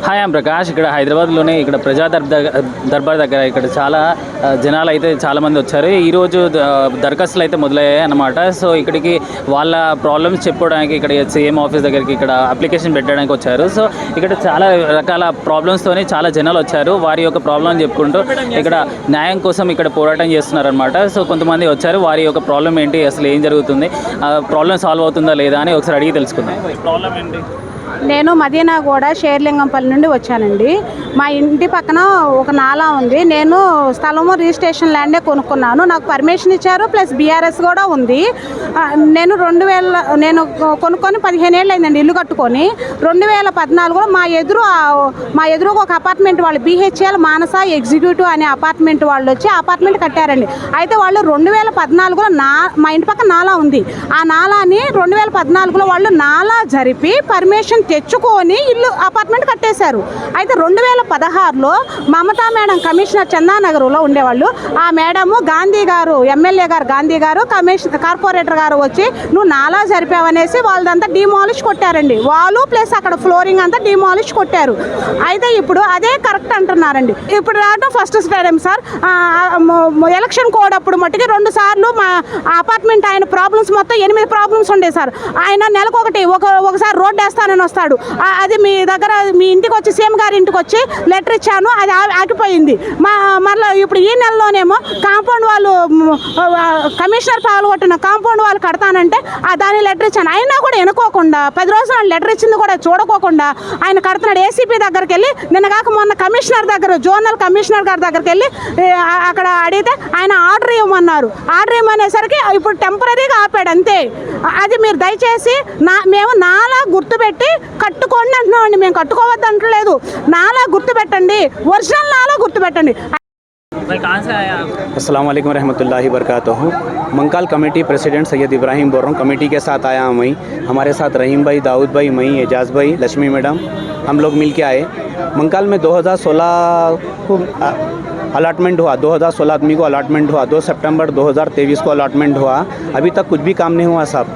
Hi I'm Prakash. ఇక్కడ హైదరాబాద్లోనే ఇక్కడ ప్రజా దర్బార్ దగ్గర ఇక్కడ చాలా జనాలు అయితే చాలామంది వచ్చారు. ఈరోజు దరఖాస్తులు అయితే మొదలయ్యాయి అన్నమాట. సో ఇక్కడికి వాళ్ళ ప్రాబ్లమ్స్ చెప్పుకోవడానికి ఇక్కడ సీఎం ఆఫీస్ దగ్గరికి ఇక్కడ అప్లికేషన్ పెట్టడానికి వచ్చారు. సో ఇక్కడ చాలా రకాల ప్రాబ్లమ్స్తోని చాలా జనాలు వచ్చారు. వారి యొక్క ప్రాబ్లం చెప్పుకుంటూ ఇక్కడ న్యాయం కోసం ఇక్కడ పోరాటం చేస్తున్నారనమాట. సో కొంతమంది వచ్చారు, వారి యొక్క ప్రాబ్లం ఏంటి, అసలు ఏం జరుగుతుంది, ప్రాబ్లం సాల్వ్ అవుతుందా లేదా అని ఒకసారి అడిగి తెలుసుకుందాం. ప్రాబ్లం ఏంటి? నేను మదీనాగూడ షేర్లింగంపల్లి నుండి వచ్చానండి. మా ఇంటి పక్కన ఒక నాలా ఉంది. నేను స్థలము రిజిస్ట్రేషన్ ల్యాండే కొనుక్కున్నాను. నాకు పర్మిషన్ ఇచ్చారు, ప్లస్ బీఆర్ఎస్ కూడా ఉంది. నేను నేను కొనుక్కొని 15 ఏళ్ళు అయిందండి ఇల్లు కట్టుకొని. 2014లో మా ఎదురు ఒక అపార్ట్మెంట్ వాళ్ళు BHL మానస ఎగ్జిక్యూటివ్ అనే అపార్ట్మెంట్ వాళ్ళు వచ్చి అపార్ట్మెంట్ కట్టారండి. అయితే వాళ్ళు 2014లో మా ఇంటి పక్కన నాలా ఉంది. ఆ నాలాని 2014లో వాళ్ళు నాలా జరిపి పర్మిషన్ తెచ్చుకొని ఇల్లు అపార్ట్మెంట్ కట్టేశారు. అయితే 2016లో మమతా మేడం కమిషనర్ చందానగర్లో ఉండేవాళ్ళు. ఆ మేడము గాంధీ గారు, ఎమ్మెల్యే గారు గాంధీ గారు, కార్పొరేటర్ గారు వచ్చి నువ్వు నాలా జరిపావనేసి వాళ్ళదంతా డిమాలిష్ కొట్టారండి. వాళ్ళు ప్లస్ అక్కడ ఫ్లోరింగ్ అంతా డిమాలిష్ కొట్టారు. అయితే ఇప్పుడు అదే కరెక్ట్ అంటున్నారండి. ఇప్పుడు రావడం first time sir. Election code అప్పుడు మట్టుకి 2 సార్లు మా అపార్ట్మెంట్ ఆయన ప్రాబ్లమ్స్ మొత్తం 8 ప్రాబ్లమ్స్ ఉండే సార్. ఆయన నెలకొకటి ఒకసారి రోడ్డు వేస్తానని వస్తాడు. అది మీ దగ్గర మీ ఇంటికి వచ్చి సీఎం గారి ఇంటికి వచ్చి లెటర్ ఇచ్చాను, అది ఆగిపోయింది. మళ్ళీ ఇప్పుడు ఈ నెలలోనేమో కాంపౌండ్ వాళ్ళు కమిషనర్ పాల్గొట్టిన కాంపౌండ్ వాళ్ళు కడతానంటే దాని లెటర్ ఇచ్చాను. అయినా కూడా వెనుకోకుండా 10 రోజులు లెటర్ ఇచ్చింది కూడా చూడకోకుండా ఆయన కడుతున్నాడు. ఏసీపీ దగ్గరికి వెళ్ళి నిన్నగాక మొన్న కమిషనర్ దగ్గర జోనల్ కమిషనర్ గారి దగ్గరికి వెళ్ళి అక్కడ అడిగితే ఆయన ఆర్డర్ ఇవ్వమన్నారు. ఆర్డర్ ఇవ్వమనేసరికి ఇప్పుడు టెంపరీగా ఆపాడు అంతే. అది మీరు దయచేసి మేము నాలా గుర్తుపెట్టి కట్టుకోండి అంటున్నామండి. మేము కట్టుకోవద్దు అంటలేదు. నాలా గుర్తుపెట్టండి, ఒరిజినల్ నాలా గుర్తుపెట్టండి. अस्सलाम वालेकुम रहमतुल्लाहि वबरकातुहू। मंकाल कमेटी प्रेसिडेंट सैयद इब्राहिम बोल रहा हूँ। कमेटी के साथ आया हूँ मैं, हमारे साथ रहीम भाई, दाऊद भाई, मैं, एजाज़ भाई, लक्ष्मी मैडम, हम लोग मिल के आए। मंकाल में 2016 को अलाटमेंट हुआ, 2016 आदमी को अलाटमेंट हुआ, 2 सितंबर 2023 को अलाटमेंट हुआ। अभी तक कुछ भी काम नहीं हुआ साहब।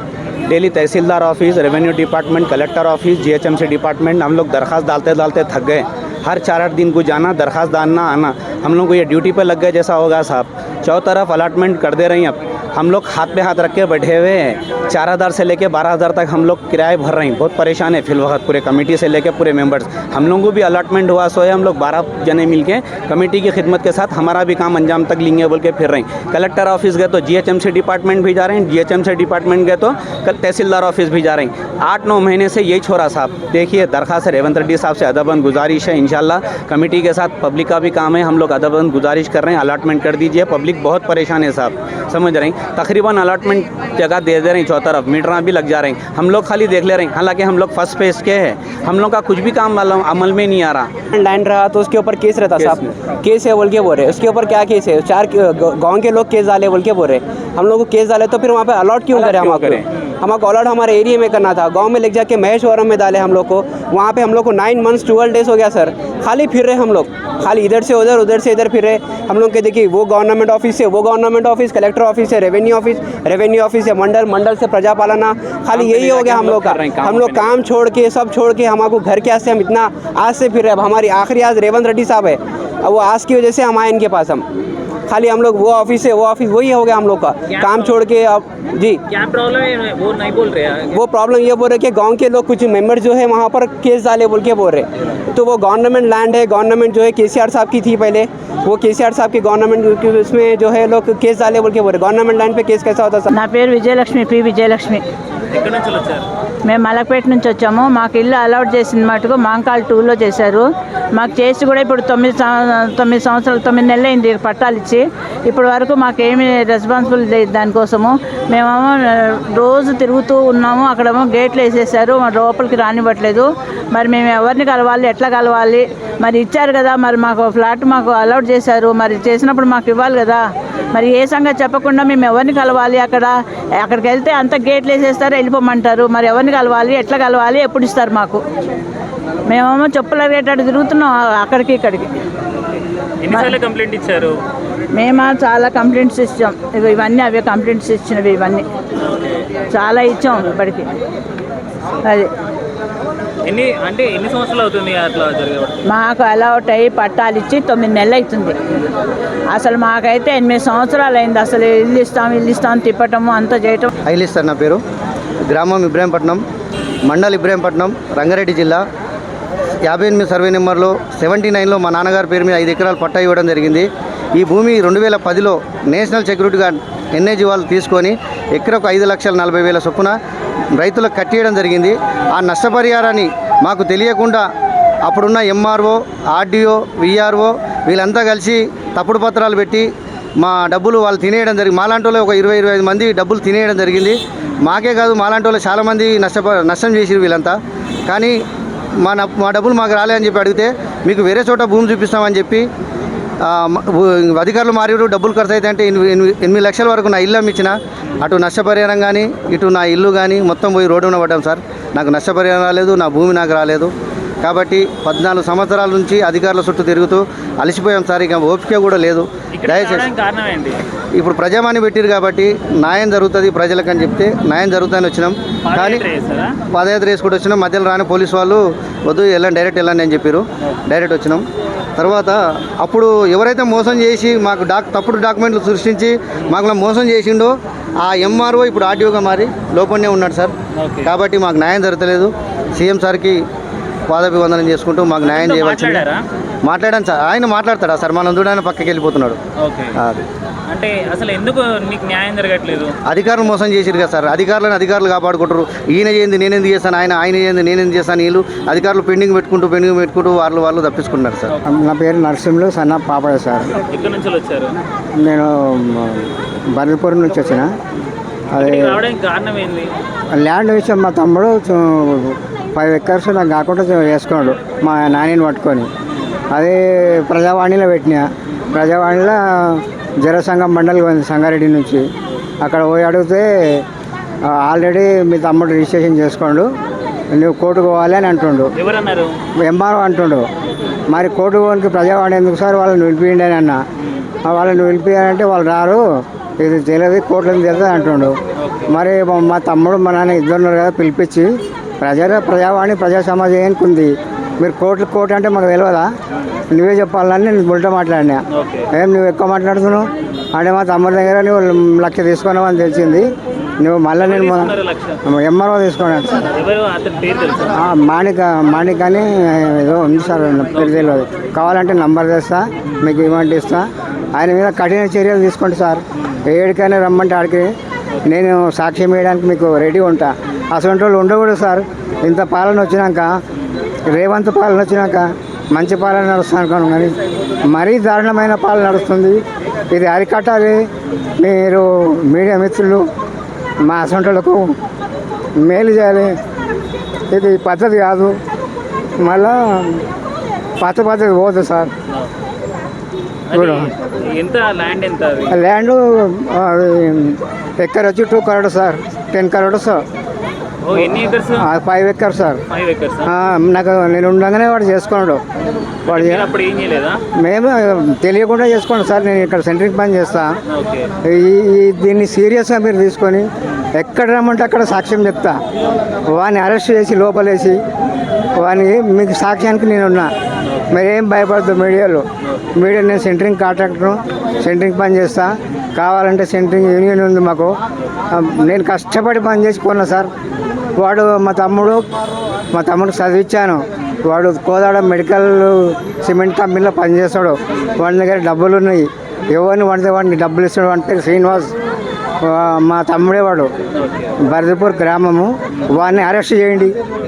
Daily tehsildar office, revenue department, collector office, GHMC department, हम लोग दरख्वास्त डालते थक गए। हर 4-8 दिन को जाना, दरख्वास्त डालना, आना। हम लोग को ये ड्यूटी पे लग गए जैसा होगा साहब। चारों तरफ अलाटमेंट कर दे रही हैं। अब हम लोग हाथ पे हाथ रख के बैठे हुए हैं। 4,000 से लेके 12,000 तक हम लोग किराए भर रहे हैं। बहुत परेशान है फिल वक्त, पूरे कमेटी से लेके पूरे मेंबर्स। हम लोगों को भी अलाटमेंट हुआ, सो है हम लोग 12 जने मिल के कमेटी की खिदमत के साथ हमारा भी काम अंजाम तक लेंगे बोल के फिर रहे हैं। कलेक्टर ऑफिस गए तो GHMC डिपार्टमेंट भी जा रहे हैं, GHMC डिपार्टमेंट गए तो कल तहसीलदार ऑफिस भी जा रहे हैं। 8-9 महीने से यही छोड़ा साहब। देखिए दरख्वास्त है रेवंत रेड्डी साहब से अदबन गुजारिश है, इंशाल्लाह कमेटी के साथ पब्लिक का भी काम है, हम लोग अदबन गुजारिश कर रहे हैं, अलाटमेंट कर दीजिए। पब्लिक बहुत परेशान है साहब, समझ रहे हैं। तकरीबन अलाटमेंट जगह दे रहे हैं, चौतरफ मीटरा भी लग जा रहे हैं। हम लोग खाली देख ले रहे हैं, हालांकि हम लोग फर्स्ट फेज के हैं, हम लोग का कुछ भी काम अमल में नहीं आ रहा। लैंड रहा तो उसके ऊपर केस रहता साहब, केस है बोल के बोल रहे। उसके ऊपर क्या केस है? 4 गाँव के लोग केस डाले बोल के बोल रहे। हम लोग को केस डाले तो फिर वहाँ पे अलॉट क्यों करें? हमको अलॉट हमारे एरिया में करना था। गांव में ले जाके महेश्वरम में डाले हम लोग को। वहाँ पे हम लोग को 9 मंथ्स 12 डेज हो गया सर। खाली फिर रहे हम लोग, खाली इधर से उधर, उधर से इधर फिर रहे हम लोग के। देखिए वो गवर्नमेंट ऑफिस है, वो गवर्नमेंट ऑफिस, कलेक्टर ऑफिस है, रेवेन्यू ऑफिस है, मंडल से प्रजा पालना, खाली यही हो गया हम लोग का। हम लोग काम छोड़ के सब छोड़ के हमारे घर के आस से हम इतना आज से फिर रहे। अब हमारी आखिरी आज रेवंत रेड्डी साहब है, अब वो आज की वजह से हम आए इनके पास। हम खाली हम लोग वो ऑफिस है, वो ऑफिस वही हो गया हम लोग का। काम छोड़ के अब जी क्या प्रॉब्लम है वो नहीं बोल रहे हैं। वो प्रॉब्लम ये बोल रहे कि गांव के लोग कुछ मेंबर जो है वहाँ पर केस डाले बोल के बोल रहे। तो वो गवर्नमेंट लैंड है, गवर्नमेंट जो है KCR साहब की थी पहले, वो KCR साहब की गवर्नमेंट उसमें जो है लोग केस डाले बोल के बोल रहे। गवर्नमेंट लैंड पे केस कैसा होता सर? నా పేరు విజయలక్ష్మి, P విజయలక్ష్మి. ఎక్కడి నుంచి వచ్చారు? మేము మలక్పేట నుంచి వచ్చాము. మాకు ఇల్లు అలాట్ చేసిన మటుకు మాంకాల్ 2లో చేశారు. మాకు చేసి కూడా ఇప్పుడు 9 సంవత్సరాలు 9 నెలలు అయింది పట్టాలు ఇచ్చి. ఇప్పటి వరకు మాకేమీ రెస్పాన్సిబుల్ లేదు దానికోసము. మేమేమో రోజు తిరుగుతూ ఉన్నాము. అక్కడేమో గేట్లు వేసేసారు, లోపలికి రానివ్వట్లేదు. మరి మేము ఎవరిని కలవాలి, ఎట్లా కలవాలి? మరి ఇచ్చారు కదా, మరి మాకు ఫ్లాట్ మాకు అలాట్ చేశారు, మరి చేసినప్పుడు మాకు ఇవ్వాలి కదా. మరి ఏ సంగతి చెప్పకుండా మేము ఎవరిని కలవాలి? అక్కడికి వెళ్తే అంత గేట్లు వేసేస్తారు, వెళ్ళిపోమంటారు. మరి ఎవరిని కలవాలి, ఎట్లా కలవాలి, ఎప్పుడు ఇస్తారు మాకు? మేమేమో చెప్పులు అరిగేటట్టు తిరుగుతున్నాం అక్కడికి ఇక్కడికి. కంప్లైంట్ ఇచ్చారు మేము? చాలా కంప్లైంట్స్ ఇచ్చాం. ఇవన్నీ అవే కంప్లైంట్స్ ఇచ్చినవి, ఇవన్నీ చాలా ఇచ్చాం ఇప్పటికి. అది ఎన్ని సంవత్సరాలు అవుతుంది అట్లా జరగబట్టి? మాకు అలౌట్ అయ్యి పట్టాలు ఇచ్చి 9 నెలలు అవుతుంది. అసలు మాకైతే 8 సంవత్సరాలు అయింది. అసలు ఇల్లు ఇస్తాం తిప్పటము అంతా చేయటం. ఐలిస్తారు నా పేరు. గ్రామం ఇబ్రాహీంపట్నం, మండల్ ఇబ్రాహీంపట్నం, రంగారెడ్డి జిల్లా. 58 సర్వే నెంబర్లో 79లో మా నాన్నగారి పేరు మీద 5 ఎకరాలు పట్టా ఇవ్వడం జరిగింది. ఈ భూమి 2010లో నేషనల్ సెక్యూరిటీ గార్డ్ ఎన్ఏజీ వాళ్ళు తీసుకొని ఎకరకు 5,40,000 చొప్పున రైతులకు కట్టియడం జరిగింది. ఆ నష్టపరిహారాన్ని మాకు తెలియకుండా అప్పుడున్న ఎంఆర్ఓ, ఆర్డీఓ, విఆర్ఓ వీళ్ళంతా కలిసి తప్పుడు పత్రాలు పెట్టి మా డబ్బులు వాళ్ళు తినేయడం జరిగింది. మాలాంటి వాళ్ళు ఒక 20-25 మంది డబ్బులు తినేయడం జరిగింది. మాకే కాదు మాలాంటి వాళ్ళు చాలామంది నష్టం చేసిరు వీళ్ళంతా. కానీ మా డబ్బులు మాకు రాలేదని చెప్పి అడిగితే మీకు వేరే చోట భూమి చూపిస్తామని చెప్పి అధికారులు మారిరు. డబ్బులు ఖర్చు అయితే అంటే 8 లక్షల వరకు నా ఇల్లు అమ్మించిన. అటు నష్టపరిహారం కానీ ఇటు నా ఇల్లు కానీ మొత్తం పోయి రోడ్డున పడ్డాం సార్. నాకు నష్టపరిహారం రాలేదు, నా భూమి నాకు రాలేదు. కాబట్టి 14 సంవత్సరాల నుంచి అధికారుల చుట్టూ తిరుగుతూ అలసిపోయాం సార్. ఇక ఓపిక కూడా లేదు. దయచేసి కారణం ఏంటి? ఇప్పుడు ప్రజామాని పెట్టిరు కాబట్టి న్యాయం జరుగుతుంది ప్రజలకు అని చెప్తే న్యాయం జరుగుతుందని వచ్చినాం. కానీ పాదయాత్ర వేసుకుంటూ వచ్చినాం. మధ్యలో రాని పోలీసు వాళ్ళు వద్దు వెళ్ళండి, డైరెక్ట్ వెళ్ళండి అని చెప్పారు. డైరెక్ట్ వచ్చినాం. తర్వాత అప్పుడు ఎవరైతే మోసం చేసి మాకు తప్పుడు డాక్యుమెంట్లు సృష్టించి మాకు మోసం చేసిండో ఆ ఎంఆర్ఓ ఇప్పుడు ఆర్టీఓగా మారి లోపలనే ఉన్నాడు సార్. కాబట్టి మాకు న్యాయం జరగలేదు. సీఎం సార్కి పాదాభివందనం చేసుకుంటూ మాకు న్యాయం చేయవలసింది. మాట్లాడాను సార్. ఆయన మాట్లాడతాడా సార్? మనం చూడడానికి పక్కకి వెళ్ళిపోతున్నాడు. అంటే అసలు ఎందుకు నీకు న్యాయం జరగట్లేదు? అధికారులు మోసం చేసిరు కదా సార్. అధికారులు కాపాడుకుంటారు. ఈయన చేయండి నేనేందుకు చేస్తాను, ఆయన చేయండి నేనేందుకు చేస్తాను. వీళ్ళు అధికారులు పెండింగ్ పెట్టుకుంటూ వాళ్ళు తప్పించుకున్నారు సార్. నా పేరు నరసింహులు సన్న పాపయ్య సార్. ఎక్కడి నుంచి వచ్చారు? నేను బర్రిపురం నుంచి వచ్చిన. అది రావడానికి కారణం ఏంది? ల్యాండ్ విషయం మా తమ్ముడు 5 ఎకర్స్ నాకు కాకుండా వేసుకున్నాడు మా నానిని పట్టుకొని. అదే ప్రజావాణిలో పెట్టినా. ప్రజావాణిలో జనసంఘం మండలి పోయింది సంగారెడ్డి నుంచి. అక్కడ పోయి అడిగితే ఆల్రెడీ మీ తమ్ముడు రిజిస్ట్రేషన్ చేసుకోండు, నువ్వు కోర్టుకు పోవాలి అని అంటుండు. ఎవరన్నారు? ఎంఆర్ఓ అంటుండు. మరి కోర్టుకు పోనికి ప్రజావాణి ఎందుకు సార్ వాళ్ళని పిలిపియండి అని అన్న. వాళ్ళని పిలిపియాలంటే వాళ్ళు రారు, ఇది తెలియదు కోర్టులో తెలుస్తుంది అంటుండు. మరి మా తమ్ముడు మా నాన్న ఇద్దరున్నారు కదా, పిలిపించి ప్రజావాణి ప్రజా సమాజానికి ఉంది, మీరు కోర్టు అంటే మాకు తెలియదా, నువ్వే చెప్పాలని నేను బుల్ట మాట్లాడినా. ఏం నువ్వు ఎక్కువ మాట్లాడుతున్నావు అంటే మా తమ్ముడి దగ్గర నువ్వు 1,00,000 తీసుకున్నావు అని తెలిసింది. నువ్వు మళ్ళీ నేను ఎంఆర్ఓ తీసుకున్నాను సార్. మాణిక్ అని ఏదో ఉంది సార్, పేరు తెలియదు. కావాలంటే నంబర్ తెస్తా, మీకు ఇవ్వండి ఇస్తా. ఆయన మీద కఠిన చర్యలు తీసుకోండి సార్. ఏడికైనా రమ్మంటే ఆడికి నేను సాక్ష్యం వేయడానికి మీకు రెడీ ఉంటా. అసలు వాళ్ళు ఉండకూడదు సార్. ఇంత పాలన వచ్చినాక, రేవంత్ పాలన వచ్చినాక మంచి పాలన నడుస్తాను కానీ మరీ దారుణమైన పాలన నడుస్తుంది. ఇది అరికట్టాలి. మీరు మీడియా మిత్రులు మా అసంటోళ్ళకు మేలు చేయాలి. ఇది పద్ధతి కాదు. మళ్ళా పద్ధతి పోదు సార్. ఎంత ల్యాండ్? ఎంత ల్యాండ్ ఎకర్ వచ్చి 2 crores sir, 10 crores sir. 5 acres sir. నాకు నేను ఉండగానే వాడు చేసుకున్నాడు. వాడు మేము తెలియకుండా చేసుకోండి సార్. నేను ఇక్కడ సెంట్రింగ్ పని చేస్తా. దీన్ని సీరియస్గా మీరు తీసుకొని ఎక్కడ రమ్మంటే అక్కడ సాక్ష్యం చెప్తా. వాడిని అరెస్ట్ చేసి లోపలేసి వాడిని మీకు సాక్ష్యానికి నేనున్నా. మీరేం భయపడద్దు. మీడియా నేను సెంట్రింగ్ కాంట్రాక్టరు, సెంట్రింగ్ పని చేస్తా. కావాలంటే సెంట్రింగ్ యూనియన్ ఉంది మాకు. నేను కష్టపడి పని చేసి కొన్నా సార్. వాడు మా తమ్ముడు చదివించాను. వాడు కోదాడ మెడికల్ సిమెంట్ కంపెనీలో పనిచేస్తాడు. వాడి దగ్గర డబ్బులు ఉన్నాయి. ఎవరిని పడితే వాడిని డబ్బులు ఇస్తాడు అంటే శ్రీనివాస్ మా తమ్ముడే. వాడు బర్దిపూర్ గ్రామము. వాడిని అరెస్ట్ చేయండి.